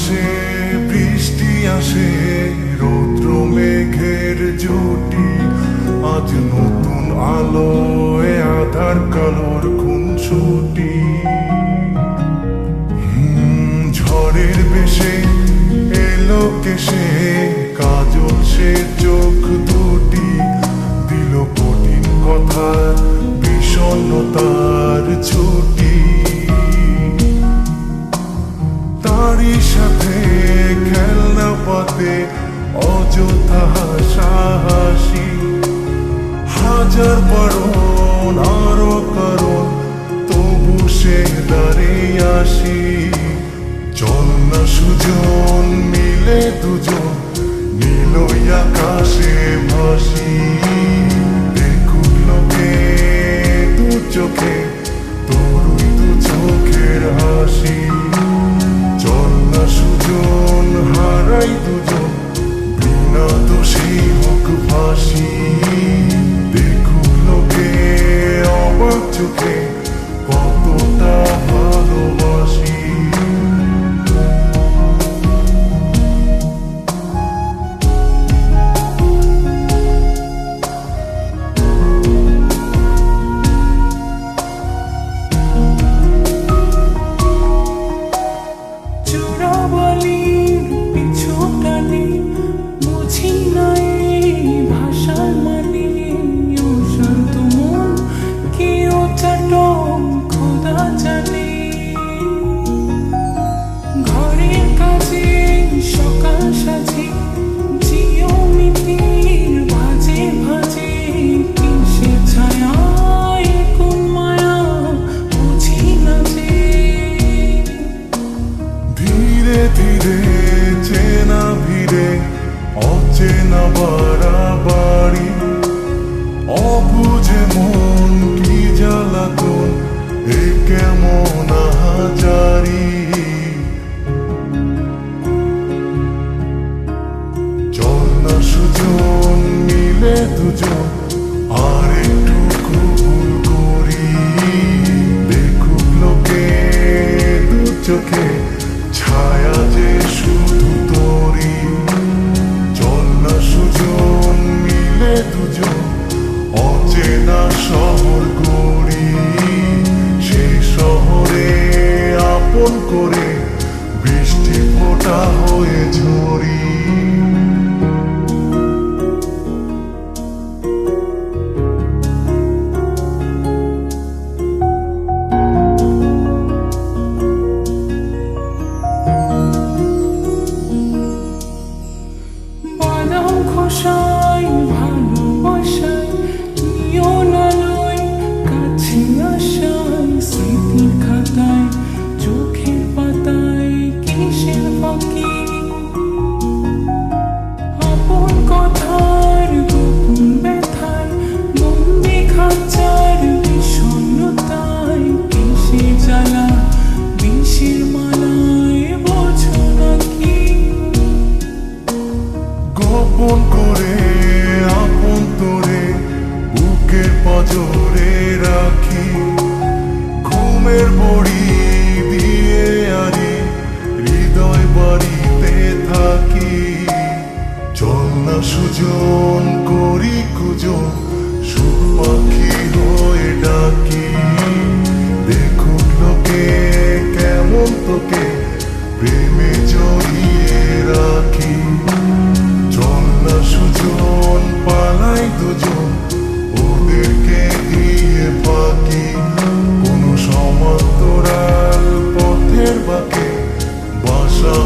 আসে বৃষ্টি আসে রৌদ্র মেঘের জুটি, আজ নতুন আলোয় আধার কালোর খুনসুটি। ঝড়ের বেশে এলো কেশে কাজল সে চোখ দুটি, দিল কঠিন কথা বিষণ্ণতার ছুটি। তারই সাথে খেলনা পাতে অযথা হাসাহাসি, হাজার বারণ আরো কারণ তবু সে দাঁড়িয়ে আসি। চল না সুজন মিলে দুজন নীলই আকাশে ভাসি, দেখুক লোকে দু চোখে তোরই দু চোখের হাসি। চল না সুজন হারাই দুজন বিনা দোষী হোক ফাঁসি, দেখুক লোকে অবাক চোখে কতটা ভালোবাসি। চেনা ভিড়ে অচেনা বাড়াবাড়ি, অবুঝে মন কি জ্বালাতন এ কেমন আহাজারি। চল না সুজন মিলে দুজন আর একটু কবুল করি, দেখুক লোকে দু চোখে ছায়া যে শুধু তোরি। চল না সুজন মিলে দুজন অচেনা শহর গড়ি, সেই শহরে আপন করে বৃষ্টি ফোঁটা হয়ে ঝরি। ভালোবাসায় নিয়ন আলোয় কাছে আসায় স্মৃতির খাতায় চোখের পাতায় কিসের ফাঁকি, আপন কথার গোপন ব্যথায় বন্দি খাঁচার বিষণ্ণতায় কিসের জ্বালা বিষের মালায় বোঝো নাকি। গোপন করে আপন তোরে বুকের পাঁজরে রাখি, ঘুমের বড়ি দিয়ে আরি হৃদয় বাড়িতে থাকি। চল না সুজন করি কুজন সুখ পাখি হয়ে ডাকি, দেখুক লোকে কেমন তোকে প্রেমে জড়িয়ে রাখি। চল না সুজন পালাই দুজন ওদেরকে দিয়ে ফাঁকি, কোনো সমান্তরাল পথের বাঁকে বাসা